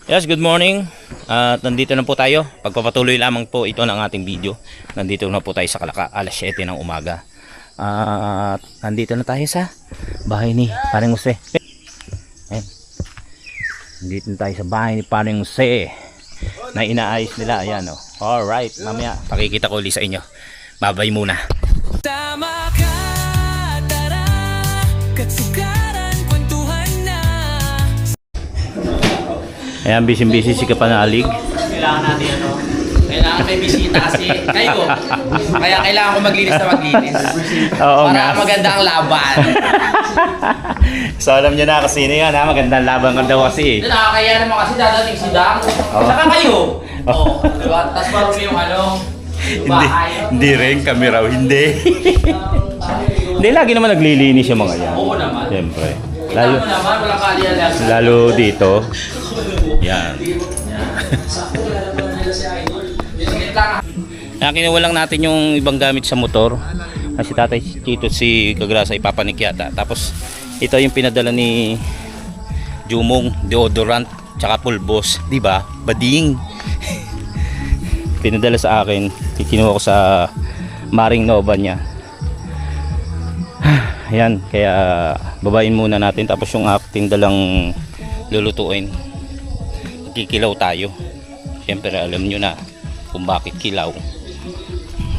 Yes, good morning. At nandito na po tayo. Pagpapatuloy lamang po ito ng ating video. Nandito na po tayo sa Kalaka, alas 7 ng umaga. At nandito na tayo sa bahay ni Paring Jose. Ayan. Nandito na tayo sa bahay ni Paring Jose na inaayos nila. Ayan, oh. Alright, mamaya pakikita ko ulit sa inyo. Babay muna. Tama ka, tara, katsugaran, kwentuhan na. Ayan, busy-busy si Kapanalig. Kailangan natin kailangan may bisita kasi kayo. Kaya kailangan ko maglinis na maglinis. Oo para nga. maganda ang laban. So alam nyo na kasi sino yan ha, magandang laban ka daw kasi. Nakakaya naman kasi dadating si Dang. Saka kayo. Oh, diba? Tapos parang yung Hindi rin, kami raw, hindi. Hindi, lagi naman naglilinis yung mga yan. Oo naman. Siyempre. Kita mo naman, walang kalialas. Lalo dito. Yan. Kaya kinuha lang natin yung ibang gamit sa motor. Kasi tatay Tito si Kagrasa ipapanik yata. Tapos ito yung pinadala ni Jumong, deodorant, tsaka pulbos. Diba? Bading. Pinadala sa akin. Kinuha ko sa Maring Nova niya. Ayan, kaya babayin muna natin. Tapos yung ating dalang lulutuin. Kikilaw tayo. Siyempre alam nyo na kung bakit kilaw.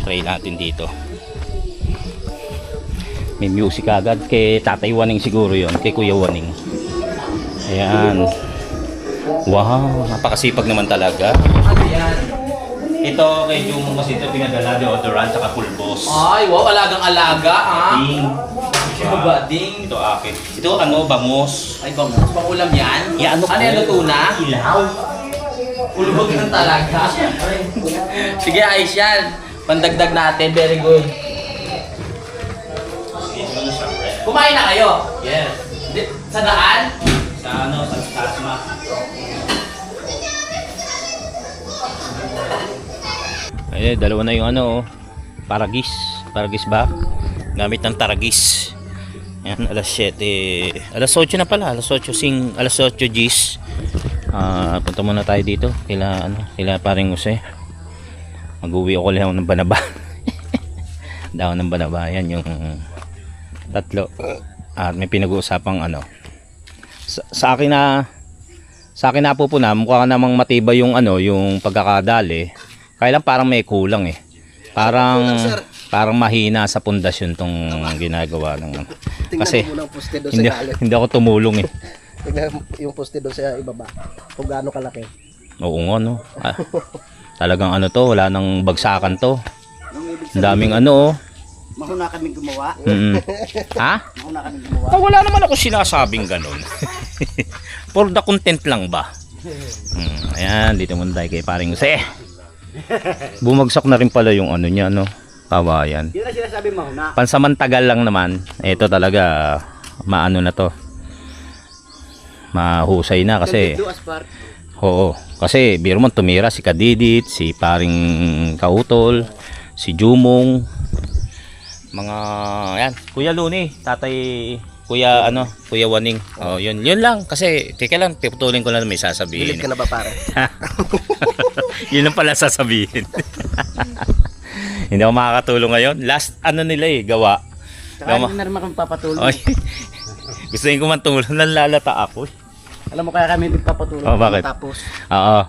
Try natin dito. May music agad. Kay Tatay Waning siguro yon, kay Kuya Waning. Ayan. Wow, napakasipag naman talaga. Ito kay Jumong kasi ito pinadala deodorant saka pulbos. Ay, wow, alagang-alaga, ah. Ding. Sino ba, Ding? Ito akin. Ito ano, bangos. Ay, bangus. Pangulam yan? Ya, ano yung tuna? Ilaw. Ulubog ng talaga. Sige, ayos yan. Pandagdag natin. Very good. Kumain na kayo? Yes. Sa daan? Sa ano, sa Tasma. Ay, dalawa na yung ano, paragis. Paragis ba? Gamit ng taragis. Yan, alas 7. Alas 8 na pala. Alas 8 G's. Punta muna tayo dito. Kila Paring Jose. Mag-uwi ako lang ng Banaba. Daw ng Banaba. Yan yung tatlo. At may pinag-uusapang ano. Sa akin na po na mukha namang matibay yung ano, yung pagkakadali. Kaya lang parang may kulang eh. Parang mahina sa pundasyon tong ginagawa ng kasi hindi ako tumulong eh. Tingnan yung poste doon sa ibaba. Kung gaano kalaki. Oo nga no. Talagang ano to, wala nang bagsakan to. Ang daming ano oh. Mahuna kaming gumawa. Ha? Mahuna kaming gumawa. Wala naman ako sinasabing ganun. For the content lang ba? Ayan, dito muna tayo kay Paring Jose. Bumagsak na rin pala yung ano niya no. Kawayan. Yun na sinasabi mahuna. Pansamantagal lang naman. Ito talaga maano na to. Mahusay na kasi. Oo. Kasi biro mo tumira si Kadidit, si Paring Kautol, si Jumong. Mga yan, Kuya Luni, Tatay Kuya Waning. Oh, yun lang kasi teka lang, piputulin ko lang may sasabihin. Bilib ka na ba pare? Yun lang pala sasabihin. Hindi ako makakatulong ngayon. Last ano nila eh, gawa. Saka hindi na naman kami papatulong. Oy. Gusto ko man tumulong, nalalata ako. Alam mo kaya kami hindi papatulong. Oh, bakit? Tapos. Oo.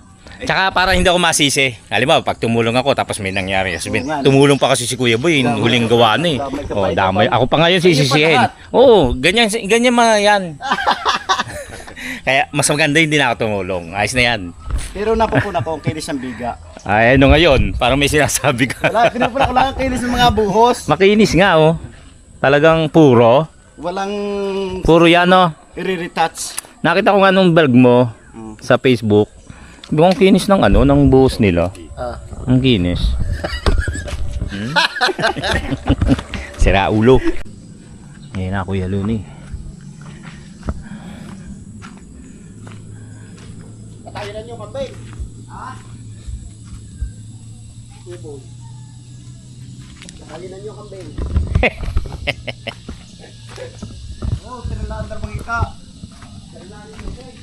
Tsaka para hindi ako masisi. Halimbawa, pag tumulong ako tapos may nangyari. Sabihin, Oo nga. tumulong pa kasi si Kuya Boy, huling gawa na eh. Damay ka Oh, pa, damay. ikaw pa. Ako pa ngayon sisisihin. Oo, ganyan mga yan. Kaya mas maganda hindi na ako tumulong. Ayos na yan. Pero napupuna ko ang kinis ng biga. Ay, ano ngayon? Parang may sinasabi ka. Wala, pinupuna ko lang ang kinis ng mga buhos. Makinis nga oh. Talagang puro. Walang Puro yan oh. i-retouch. Nakita ko nga nung vlog mo sa Facebook. Ang kinis ng ano, ng buhos nila. Ang kinis. Sira ulo. Ngayon na Kuya Luni. Patayinan nyo kambing. Ha? Tubo. Patayinan nyo kambing. Oh, tinalaan na mga ika. Tinalaan nyo kambing.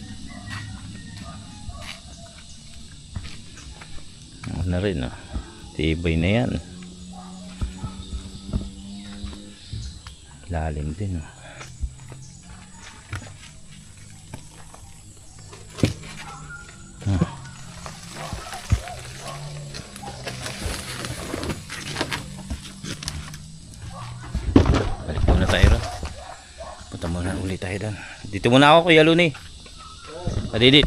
na rin oh. Tibay na yan. Lalim din oh. Balik muna tayo ron. Punta muna ulit tayo doon. Dito muna ako Kuya Luni. Padidit.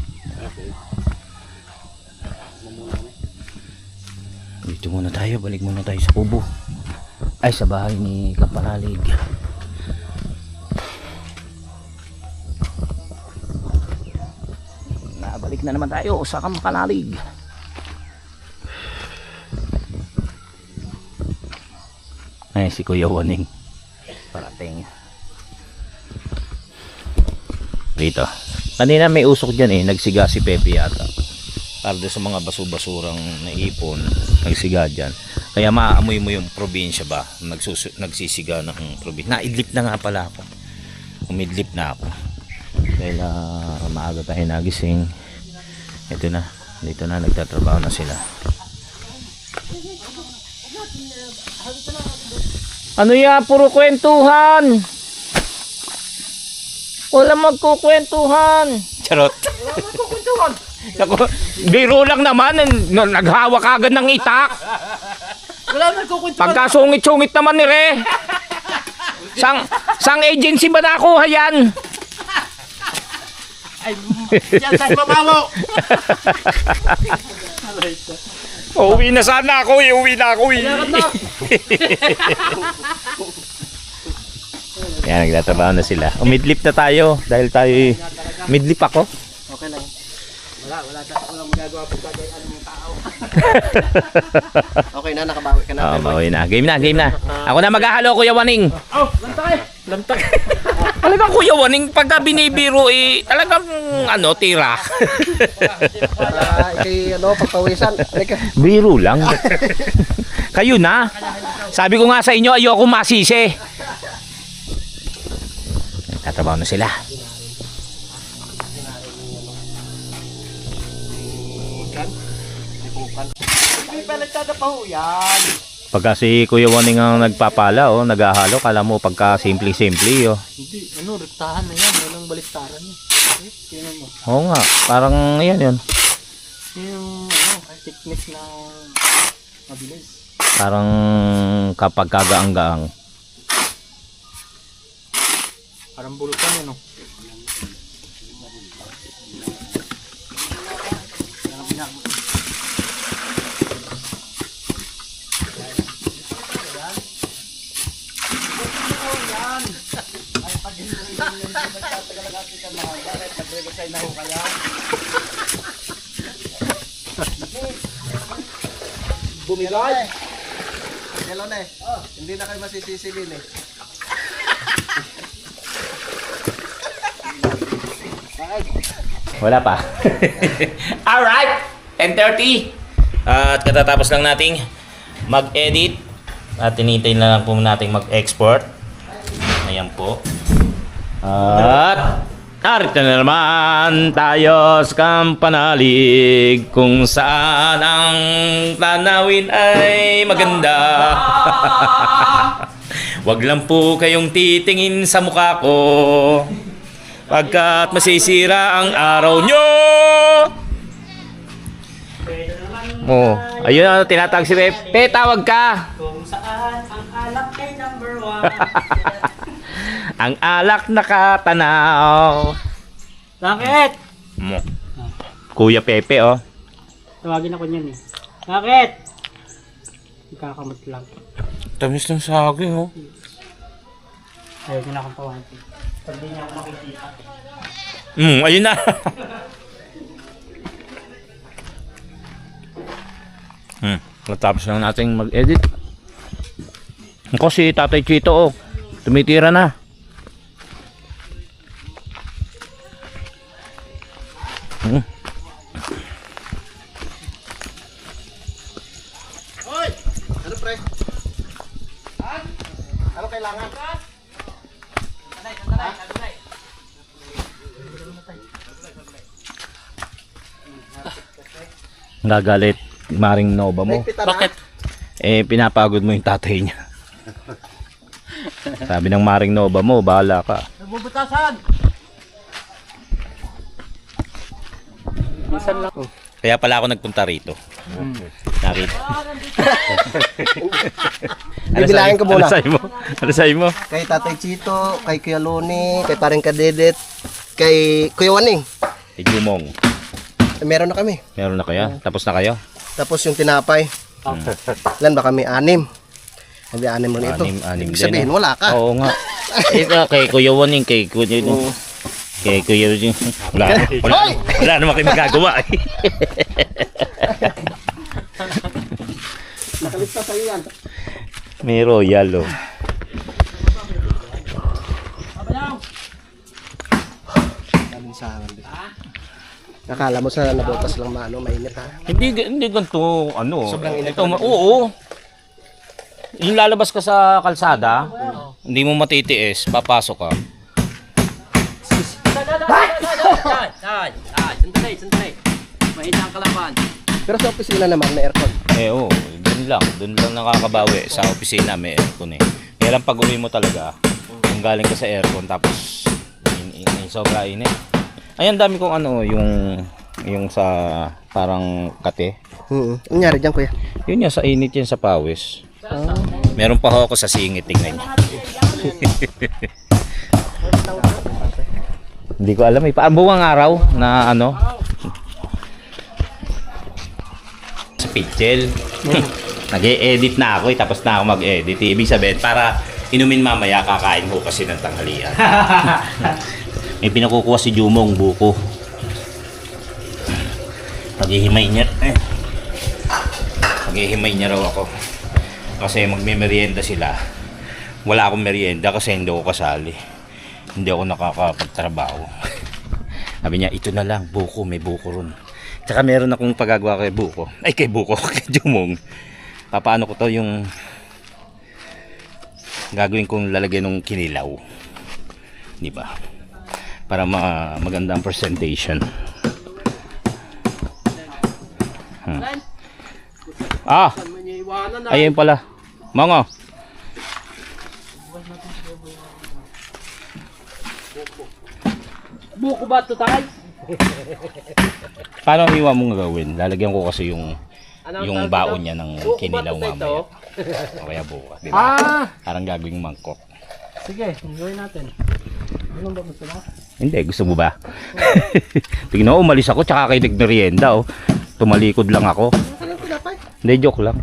Dito muna tayo. Balik muna tayo sa kubo. Ay sa bahay ni Kapanalig. Balik na naman tayo sa Kapanalig. Ay si Kuya Waning parating dito. Kanina may usok dyan eh. Nagsiga si Pepe yata para doon sa mga basurang naipon. Nagsiga dyan. Kaya maamoy mo yung probinsya ba. Nagsisiga ng probinsya. Naidlip na nga pala ako. Umidlip na ako. Dahil maaga tayo nagising. Ito na. Dito na nagtatrabaho na sila. Ano ya? Puro kwentuhan. Wala magkukwentuhan. Charot. Wala magkukwentuhan. Biro lang naman. Naghawak agad ng itak. Wala magkukwentuhan. Pagkasungit-sungit naman ni Re. Sang agency ba nakuha yan? Ay, yan tayo mamawo. Uwi na sana ako eh. Uwi na ako eh. Yan, nagtatrabaho na sila. Umidlip na tayo. Dahil tayo midlip ako. Okay lang. Wala magagawa po bagay yung tao. Okay na, nakabawi ka na. Oo, bawi na. Game na. Ako na maghahalo, Kuya Waning. Oh, lantak. Talagang Kuya Waning, pagka binibiro eh, talagang tira. Para ikay, pagpawisan. Biro lang. Kayo na. Sabi ko nga sa inyo, ayoko masisi. Tatrabaho na sila. Hindi pa nagtatapaho yan. Pagka si Kuya Waning ang nagpapala, naghahalo, kala mo pagka simple-simple, Hindi, rektahan na yan. Walang baliktaran yan. Tingnan mo. Oo nga, parang yun. Yung, technique na mabilis. Parang kapag kagaang-gaang. Parang bulutan yun, Bumigay. Hello na Hindi na kayo masisisibil eh. Wala pa. Alright, 10:30. At katatapos lang nating mag-edit. At tinintay na lang po nating mag-export. Ayan po. At narito na naman tayo sa Kapanalig, kung saan ang tanawin ay maganda. Wag lang po kayong titingin sa mukha ko, pagkat masisira ang araw nyo. Ayun, tinatawag si Pepe. Tawag ka. Kung saan ang alak ay number 1. Ang alak nakatanaw. Bakit? Kuya Pepe, Tawagin ako niyan eh. Bakit? Ikakamot lang. Tamis ng saging, Ayaw ko na akong pawante. Pag di niya ako makikita. Ayun na. Tapos lang natin mag-edit. Ako si Tatay Chito, tumitira na. Hoy! Ano pre? Ano kailangan? Gagalit. Maring Nova mo. Bakit? Eh, pinapagod mo yung tatay niya. Sabi ng Maring Nova mo, bahala ka. Nabubutasan! Minsan lang. Kaya pala ako nagpunta rito. Nakita. Bibilangin ko muna. Ano sa'yo mo? Ano sa'yo mo? Kay Tatay Chito, kay Kuya Loni, kay Paring Kadedet, kay Kuya Waning. Kay Jumong. Meron na kami. Meron na kaya? Tapos na kayo? Tapos yung tinapay. Ilan ba kami? 6. Sabi 6 mo na ito. Anim Ibig din, sabihin, ah. wala ka. Oo nga. Ika, kay Kuya Waning, kay Kuya Kay Kuya wala naman kayo magagawa. Nakalista sa'yo yan. May royal, oh. Daming sangan din. Nakala mo sa nabutas lang mainit ha. Hindi ganito, ano. Sobrang init Ito, oo. Yung lalabas ka sa kalsada, hindi mo matitiis, papasok ka. Sandali. Mahina ang kalaban. Pero sa opisina naman may aircon. Eh, oo. Doon lang nakakabawi. Sa opisina may aircon eh. Kaya lang pag uwi mo talaga, kung galing ka sa aircon, tapos sobra init. Ayan, dami kong ano, yung sa parang kate. Nangyari dyan kuya? Yun yan, sa init yan sa pawis. Meron pa ho ako sa singit, tingnan niyo. Hindi ko alam eh. Buwang araw na ano. Sa pitchel. Nag-e-edit na ako eh. Tapos na ako mag-edit. Ibig sabihin, para inumin mamaya, kakain ko kasi ng tanghalian. May pinakukuha si Jumong buko. Paghihimay niya raw ako. Kasi magme-merienda sila. Wala akong merienda kasi hindi ako kasali. Hindi ako nakakapagtrabaho. Sabi niya, ito na lang, buko, may buko ron. Tsaka meron akong pagagawa kay buko. Ay, kay buko, kay Jumong. Paano ko to yung gagawin kong lalagyan ng kinilaw. Di ba? Para maganda ang presentation. Ayun pala. Mga. Buko ba ito tayo? Paano ang iwa mong gagawin? Lalagyan ko kasi yung baon niya ng kinilaw mamaya. O kaya buka, di ba? Parang gagawing mangkok. Sige, gawin natin. Anong ba gusto mo? Hindi, gusto mo ba? Tingnan mo, umalis ako tsaka kayo nagmerienda, oh. Tumalikod lang ako. Hindi, joke lang.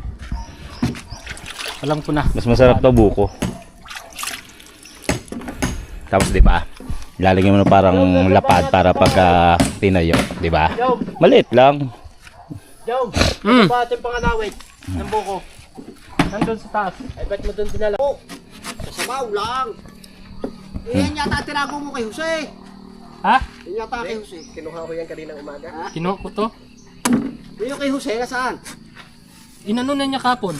Alam ko na. Mas masarap to buko. Tapos, di ba? Lalagyan mo na parang lapad para pagka tinayo, di ba? Maliit lang. Joe, ano ba ating pangalawit ng buko? Nandun sa taas. Ay, ba't mo doon dinala? Sabaw lang. Yan yata tinago mo kay Jose. Ha? Yan yata kay Jose. Kinuha ko yan kanina umaga. Kinuha ko to? Yung kay Jose, nasaan? Inano na niya kapon.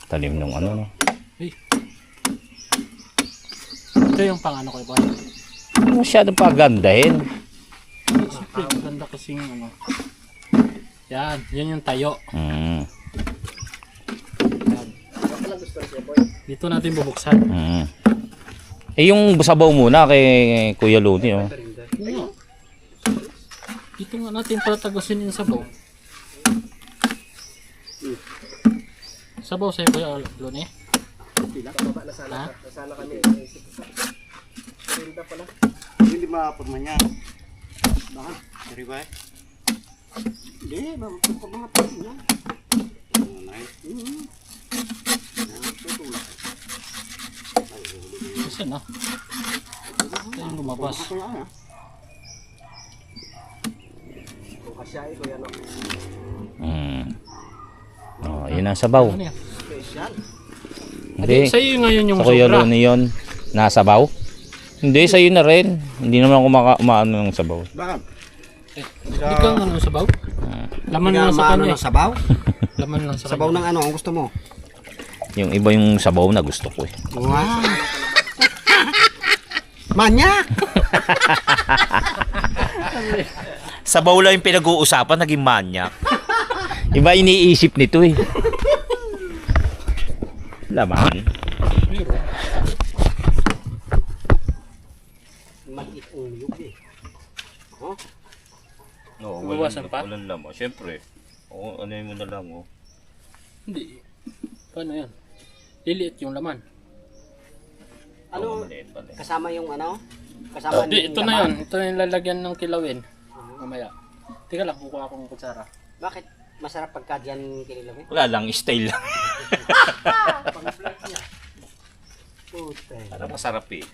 Talim nung ano, no? Ito yung pang ano ko ba? Hindi masyadong pagandahin. Siyempre, maganda kasing ano. Yan yung tayo. Dito natin bubuksan. Eh, yung sabaw muna kay Kuya Loni, oh. Dito nga natin patagasin yung sabaw. Sabaw sa'yo Kuya Loni. Ha? Nasana kami. Pala. Hindi maapod man yan. Bakit? Dari ba? Hindi, bakit ko mga pag yan? Kasi na. Ito yung lumabas. Kung kasya eh, kuya no. Oh, yun ang sabaw. Ano yan? Hindi. Sa'yo ngayon yung Sa Kuya sobra. Loni yun, nasabaw? Hindi, sa'yo na rin. Hindi naman ako maano ng sabaw. Bakit? Hindi ka ano sabaw? Laman lang sa Maano kanya ng sabaw? Laman lang sa Sabaw kanya. ng ano ang gusto mo? Yung iba yung sabaw na gusto ko eh. Wow! Manyak! Sabaw lang yung pinag-uusapan, naging manyak. Iba iniisip nito eh. Laman. Maliit ang liyog eh. Oh, Oo, Bawasan pa? Walang laman, syempre. Oo, ano yung na lang, oh. Hindi. Paano yan? Liliit yung laman. ano, Maliit pala. kasama yung ano? Kasama Hindi, ito na laman? yun. Ito na yung lalagyan ng kilawin. Mamaya. Teka lang, kukuha akong kutsara. Bakit masarap pagka diyan kinilawin? Wala lang, style lang. Puta. Para masarap eh.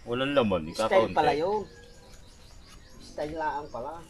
Walang laman, Style ikakaunti. pala yun. Style lang pala.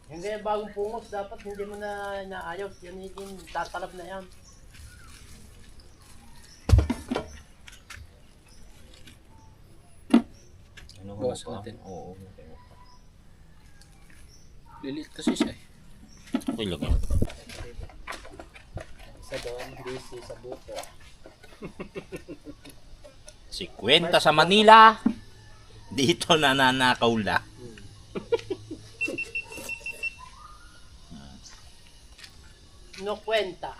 Hindi, bagong pungos, dapat hindi mo na naayos. Yan yung tatalab na yan. Ano Bawas pa? natin. Oo. Liliit kasi siya eh. Okay lang yan. Isa doon, busy sa buko. Si Kwenta sa Manila. Dito nananakaw na. No kwenta.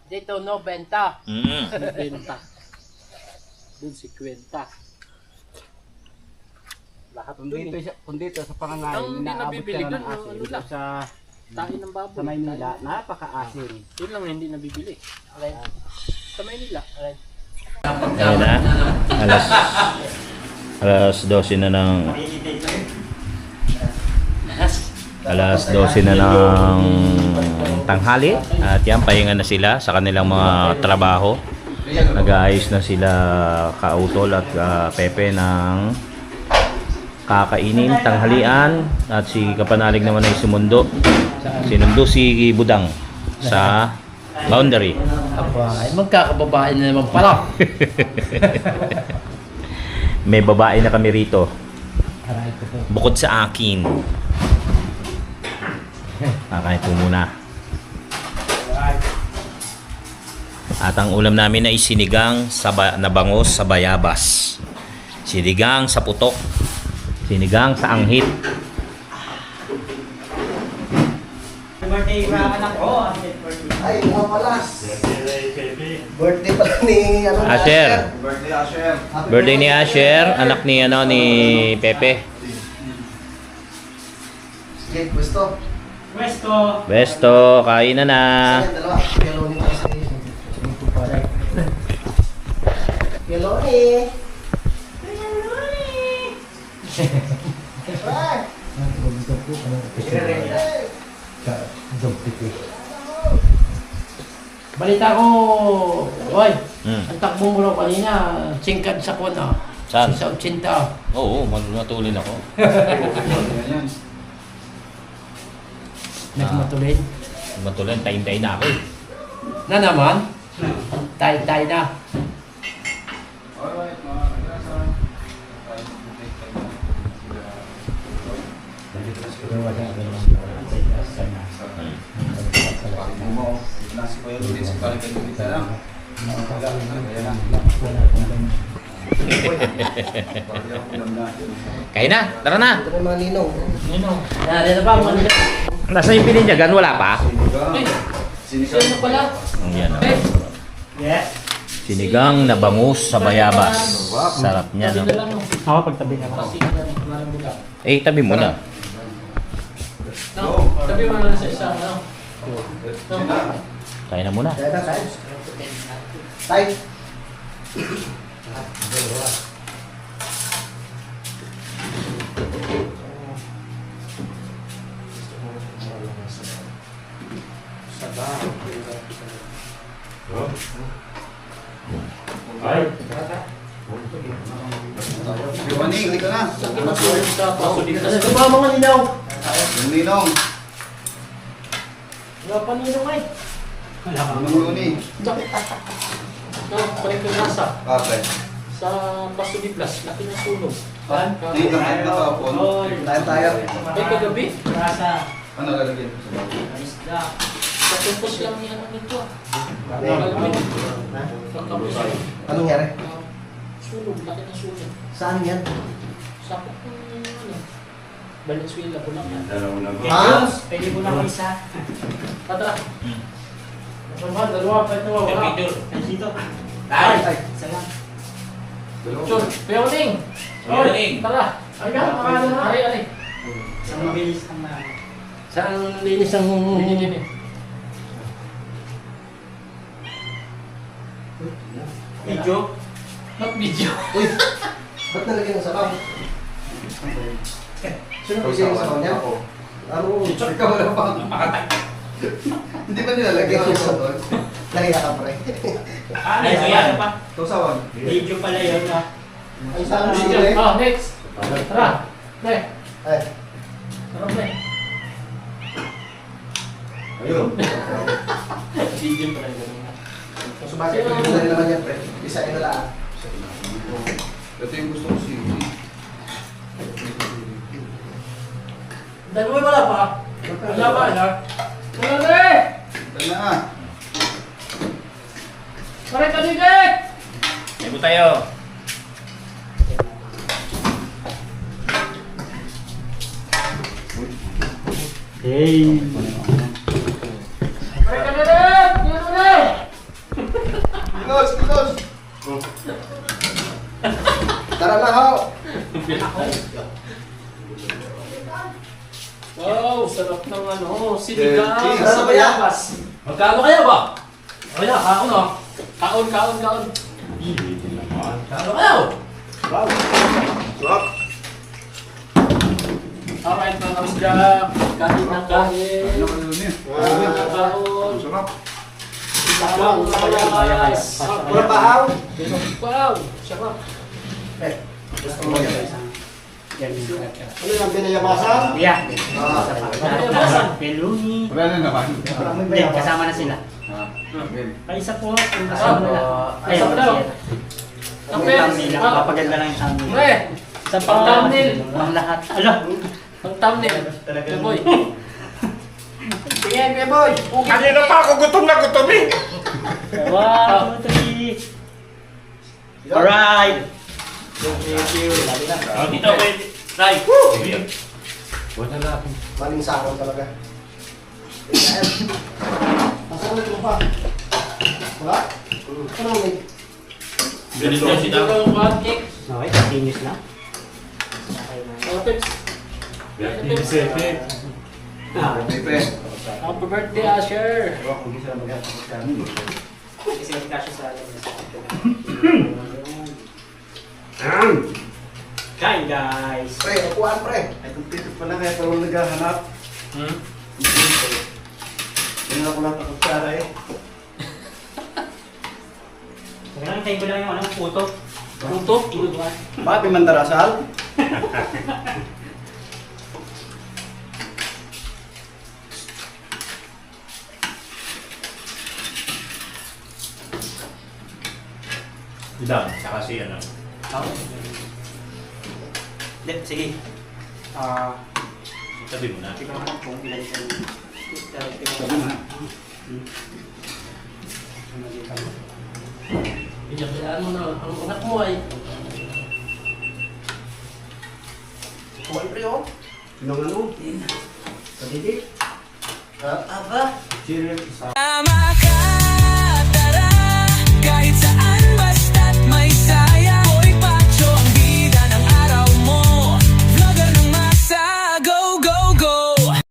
Dito no benta. Benta. Doon si Kwenta. Lahat Kung dun dito, kung dito sa pangangayon, Ang hindi inaabot nabibili ka na ng dun, asin. ano Dito lang. sa, Tain ng baboy. sa Maynila, napaka-asin. Yun lang hindi nabibili. Alin? Sa Maynila. Alin? Ayun na. Alas 12 na ng alas 12 na ng tanghali at yan, pahinga na sila sa kanilang mga trabaho. Nag-aayos na sila Kautol at Pepe ng kakainin, tanghalian, at si Kapanalig naman ay sumundo. Sinundo si Budang sa boundary. Ay, magkakababae na naman pala. May babae na kami rito. Bukod sa akin. Kakain po muna. At ang ulam namin ay sinigang na bangos sa bayabas. Sinigang sa putok. Sinigang sa anghit. Ay, mga palas. Birthday pala ni ano, Asher. Birthday ni Asher, anak ni ni Pepe. Sige, gusto. Besto, kain na na. Ayan, dalawa. Yeloni na kasi. Yeloni. Balita ko, oy, Hmm. ang takbo mo raw kanina, singkad sa kuna. Saan? Sa 80. Oo, matulin ako. Nagmatulid. Matulin, tayin-tayin na ako eh. Na naman, tay-tay na. Kain na, tara na. Ito mga ninong. Nari na ba, mga nila? Nasaan yung pininyagan? Wala pa? Sino pala? Yan o. Sinigang na bangus sa bayabas. Sarap niya, no? Ako, pagtabi ka pa. Eh, tabi mo na. Sabi mo na sa isang ano. Kain na muna. Kaya na, tayo. Tayo. Giovanni, dito na. Ano ba mga ninaw? Ninong. Wala pa nyo may. Nanguni. No, paling ko nasa. Okay. Sa Pasudi Plus, laki na sunog. Ngayon lang kayo nakapon. Tayo. May kagabi. Nasa. Ano lalagyan? Katupos lang yan ang ito. Pagkapos ay Anong nangyari? sunog, laki na sunog. Saan yan? Sa Valenzuela, Bulacan. Ha? Pwede mo na isa. Patra. Dalawa pa ito. Wala. Dito. Ay. Isa lang. Sure. Peoning. Peoning. Tara. Ay ka. Ay. Saan mabilis ang saan linis ang... Dini. Video? Not video. Uy! Ba't nalagyan ng sabaw? Sino nalagyan ng sabaw niya? Ano? Ikaw wala pa. Hindi ba nilalagyan ng sabaw? Nahiya ka pre. Ay, yan pa. Tusawan. Video pala yun ha. Ay, saan mo sige? Oh, next. Tara. Ne. Ay. Tara, ne. Ayun. Video pala yun. So bakit? Dali naman yan pre. Isa na lang. Ito yung gusto ko siya. Dahil mo wala pa. Wala pa, ha? Wala na eh! Ito na. Pare ka digit! Ego tayo. Pare ka digit! Dito na! Kilos! Kilos! Tara na ho! Wow, sarap ng ano, sinigang Cheese. sa Ano ba yan? bayabas. Magkano kaya ba? Kaya, kaon o. Kaon. Kaon kaya o. Wow! Sarap! Alright, mga kamusda. Kain ng kain. Ano ka nun eh? Kaon. Sarap! Kaon sa bayabas. Pura pahaw! Wow, sarap. Gusto mo yan? Ano yung binayamasan? Yeah. Bayabasan. Peluni. Wala na naman. Maraming Hindi, bayamasan. kasama na sila. Ay, isa po. Yung kasama na. Ay, Kasama na. Yung thumbnail. Papaganda lang yung thumbnail. Pre, sa pang-thumbnail. Ang lahat. Ala. Pang-thumbnail. Kuya boy. Sige, kuya boy. Kanina pa ako gutom na gutom eh! 1, 2, 3. Alright. Oh, dito pwede. Try. Maling sakon talaga. Nasaan ito pa? Wala? Ano may? Ganito si Dam. Ito yung hot cake. Okay, continuous na. Pips. May pre. Happy birthday, Asher. Kain, guys. Pre, upuan pre. Ay, kumpito pala kaya parang naghahanap. Hindi ako lang pakutsara eh. Sige lang, tayo ko lang yung anong puto. Puto. Bakit may mandarasal? Dam, saka si ano. Hindi, sige. Sabi mo na. Tignan ko lang kung ilan yung... Sabi na. Bigyan mo na. Ang anak mo ay. Upuan pre oh. Sinong ano? Kadidi. Tama